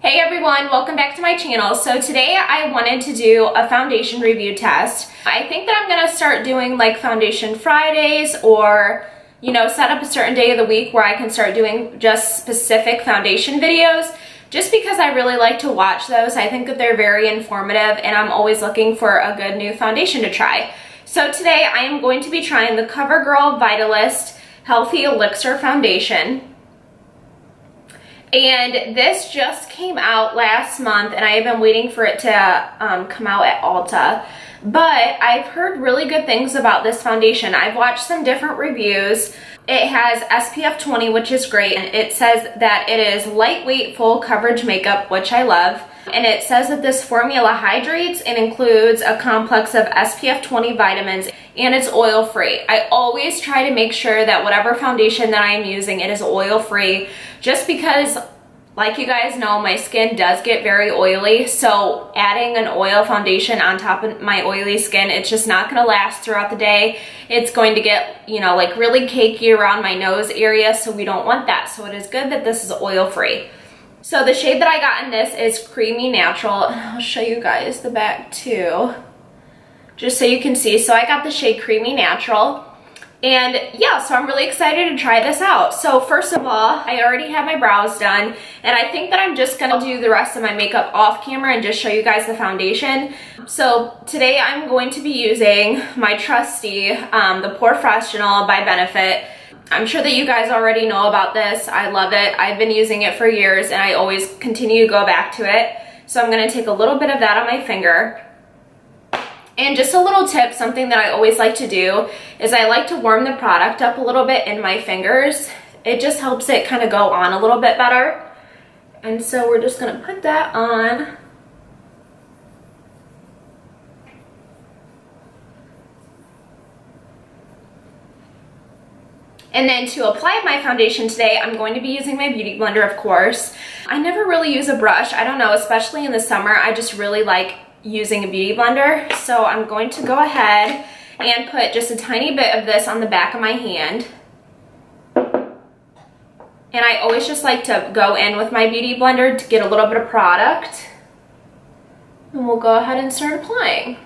Hey everyone, welcome back to my channel. So today I wanted to do a foundation review test. I think that I'm gonna start doing like foundation Fridays or, you know, set up a certain day of the week where I can start doing just specific foundation videos just because I really like to watch those. I think that they're very informative and I'm always looking for a good new foundation to try. So today I am going to be trying the COVERGIRL VITALIST Healthy Elixir Foundation. And this just came out last month and I have been waiting for it to come out at Ulta. But I've heard really good things about this foundation. I've watched some different reviews. It has SPF 20, which is great. And it says that it is lightweight, full coverage makeup, which I love. And it says that this formula hydrates and includes a complex of SPF 20 vitamins and it's oil free. I always try to make sure that whatever foundation that I'm using, it is oil free just because, like you guys know, my skin does get very oily. So adding an oil foundation on top of my oily skin, it's just not gonna last throughout the day. It's going to get, you know, like really cakey around my nose area. So we don't want that. So it is good that this is oil free. So the shade that I got in this is Creamy Natural. And I'll show you guys the back too, just so you can see. So I got the shade Creamy Natural. And yeah, so I'm really excited to try this out. So first of all, I already have my brows done. And I think that I'm just gonna do the rest of my makeup off camera and just show you guys the foundation. So today I'm going to be using my trusty, the POREfessional by Benefit. I'm sure that you guys already know about this. I love it. I've been using it for years and I always continue to go back to it. So I'm gonna take a little bit of that on my finger. And just a little tip, something that I always like to do is I like to warm the product up a little bit in my fingers. It just helps it kind of go on a little bit better. And so we're just gonna put that on. And then to apply my foundation today, I'm going to be using my beauty blender, of course. I never really use a brush. I don't know, especially in the summer, I just really like using a beauty blender. So I'm going to go ahead and put just a tiny bit of this on the back of my hand. And I always just like to go in with my beauty blender to get a little bit of product. And we'll go ahead and start applying.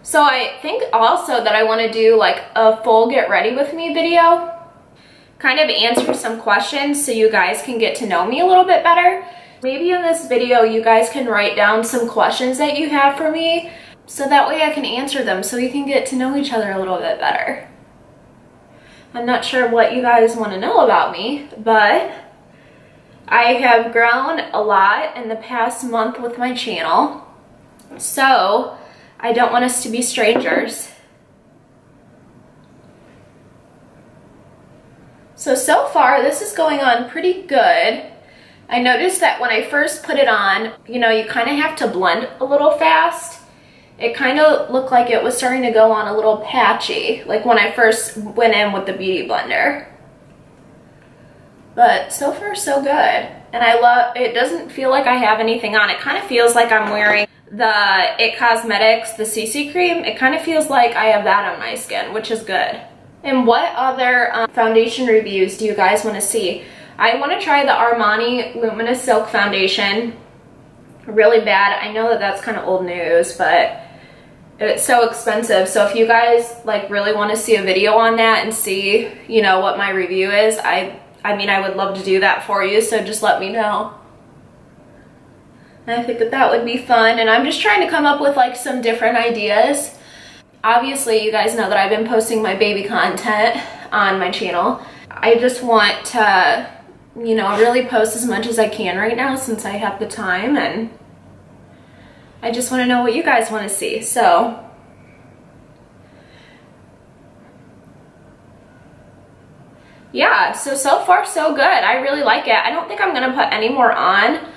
So I think also that I want to do like a full get ready with me video, kind of answer some questions so you guys can get to know me a little bit better. Maybe in this video you guys can write down some questions that you have for me so that way I can answer them so we can get to know each other a little bit better. I'm not sure what you guys want to know about me, but I have grown a lot in the past month with my channel. So I don't want us to be strangers. So far this is going on pretty good. I noticed that when I first put it on, you know, you kind of have to blend a little fast. It kind of looked like it was starting to go on a little patchy, like when I first went in with the beauty blender. But so far so good. And I love, it doesn't feel like I have anything on. It kind of feels like I'm wearing the It Cosmetics, the CC cream. It kind of feels like I have that on my skin, which is good. And what other foundation reviews do you guys want to see? I want to try the Armani Luminous Silk Foundation really bad. I know that that's kind of old news, but it's so expensive. So if you guys like really want to see a video on that and see, you know, what my review is, I mean, I would love to do that for you. So just let me know. I think that that would be fun, and I'm just trying to come up with like some different ideas. Obviously, you guys know that I've been posting my baby content on my channel. I just want to, you know, really post as much as I can right now since I have the time, and I just want to know what you guys want to see. So yeah, so far so good. I really like it. I don't think I'm gonna put any more on,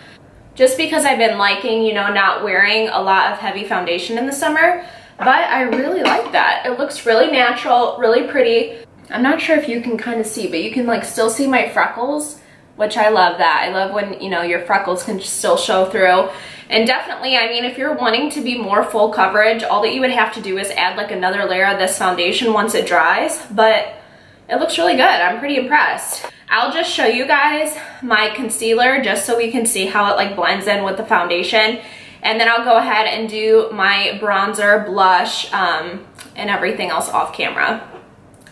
just because I've been liking, you know, not wearing a lot of heavy foundation in the summer, but I really like that. It looks really natural, really pretty. I'm not sure if you can kind of see, but you can like still see my freckles, which I love that. I love when, you know, your freckles can still show through. And definitely, I mean, if you're wanting to be more full coverage, all that you would have to do is add like another layer of this foundation once it dries, but it looks really good. I'm pretty impressed. I'll just show you guys my concealer just so we can see how it like blends in with the foundation. And then I'll go ahead and do my bronzer, blush, and everything else off camera.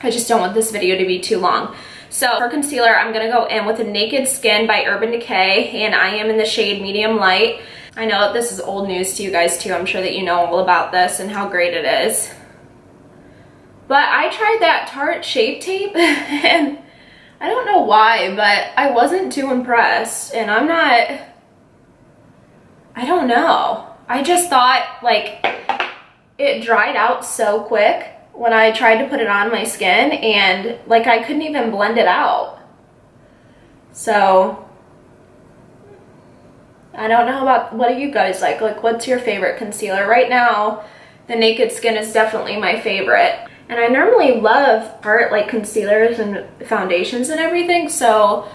I just don't want this video to be too long. So for concealer, I'm gonna go in with a Naked Skin by Urban Decay, and I am in the shade Medium Light. I know that this is old news to you guys too. I'm sure that you know all about this and how great it is. But I tried that Tarte Shape Tape and I don't know why, but I wasn't too impressed. And I don't know. I just thought like it dried out so quick when I tried to put it on my skin, and like I couldn't even blend it out. So I don't know about, what do you guys like? Like, what's your favorite concealer? Right now, the Naked Skin is definitely my favorite. And I normally love Tarte like concealers and foundations and everything, so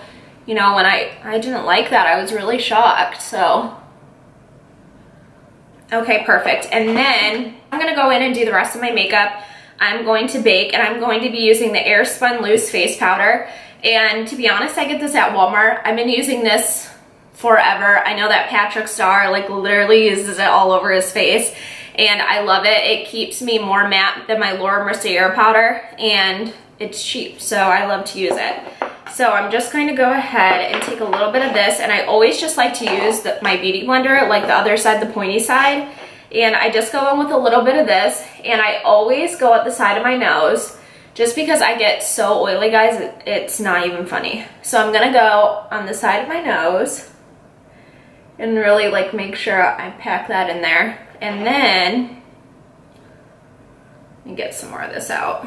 you know, when I didn't like that, I was really shocked. So okay, perfect. And then I'm gonna go in and do the rest of my makeup. I'm going to bake, and I'm going to be using the Airspun Loose Face Powder. And to be honest, I get this at Walmart. I've been using this forever. I know that Patrick Starr like literally uses it all over his face, and I love it. It keeps me more matte than my Laura Mercier powder, and it's cheap, so I love to use it. So I'm just going to go ahead and take a little bit of this, and I always just like to use my Beauty Blender, like the other side, the pointy side. And I just go in with a little bit of this, and I always go at the side of my nose just because I get so oily, guys, it's not even funny. So I'm gonna go on the side of my nose and really like make sure I pack that in there. And then let me get some more of this out.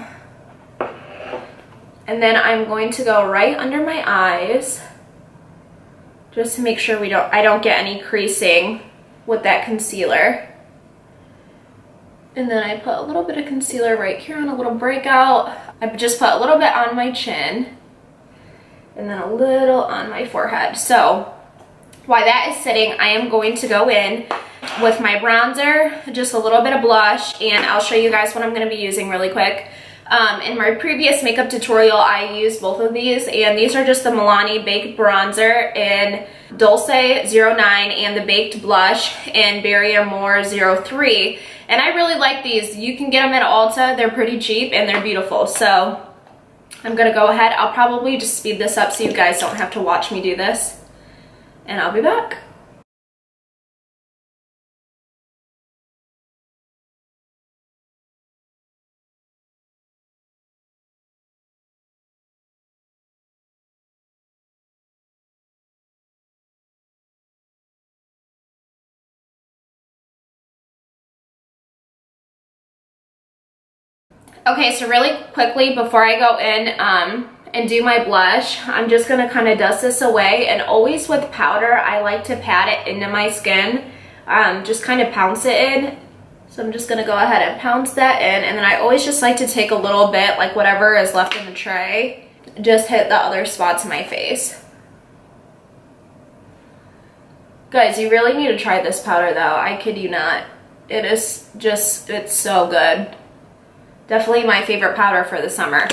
And then I'm going to go right under my eyes just to make sure I don't get any creasing with that concealer. And then I put a little bit of concealer right here on a little breakout. I just put a little bit on my chin and then a little on my forehead. So while that is sitting, I am going to go in with my bronzer, just a little bit of blush, and I'll show you guys what I'm going to be using really quick. In my previous makeup tutorial, I used both of these, and these are just the Milani Baked Bronzer in Dulce 09 and the Baked Blush in Berry Amore 03. And I really like these. You can get them at Ulta. They're pretty cheap and they're beautiful. So I'm going to go ahead. I'll probably just speed this up so you guys don't have to watch me do this. And I'll be back. Okay, so really quickly before I go in and do my blush, I'm just gonna kind of dust this away. And always with powder, I like to pat it into my skin, just kind of pounce it in. So I'm just gonna go ahead and pounce that in, and then I always just like to take a little bit, like whatever is left in the tray, just hit the other spots of my face. Guys, you really need to try this powder though, I kid you not. It is just, it's so good. Definitely my favorite powder for the summer.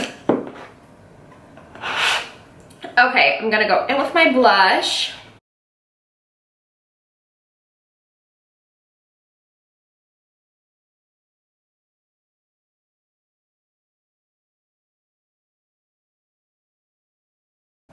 Okay, I'm gonna go in with my blush.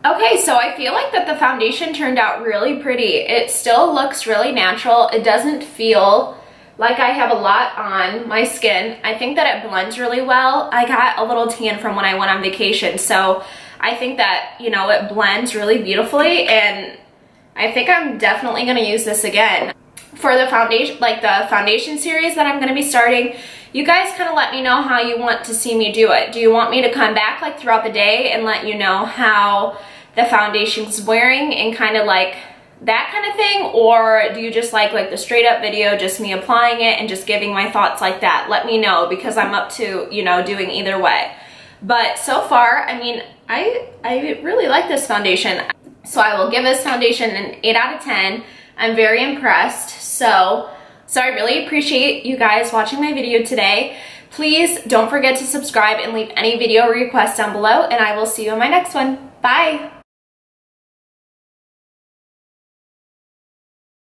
Okay, so I feel like that the foundation turned out really pretty. It still looks really natural. It doesn't feel like I have a lot on my skin. I think that it blends really well. I got a little tan from when I went on vacation, so I think that, you know, it blends really beautifully, and I think I'm definitely gonna use this again. For the foundation, like the foundation series that I'm gonna be starting, you guys kind of let me know how you want to see me do it. Do you want me to come back like throughout the day and let you know how the foundation's wearing and kind of like that kind of thing, or do you just like the straight up video, just me applying it and just giving my thoughts like that? Let me know, because I'm up to, you know, doing either way. But so far, I mean, I really like this foundation, so I will give this foundation an 8 out of 10. I'm very impressed. So I really appreciate you guys watching my video today. Please don't forget to subscribe and leave any video requests down below, and I will see you in my next one. Bye.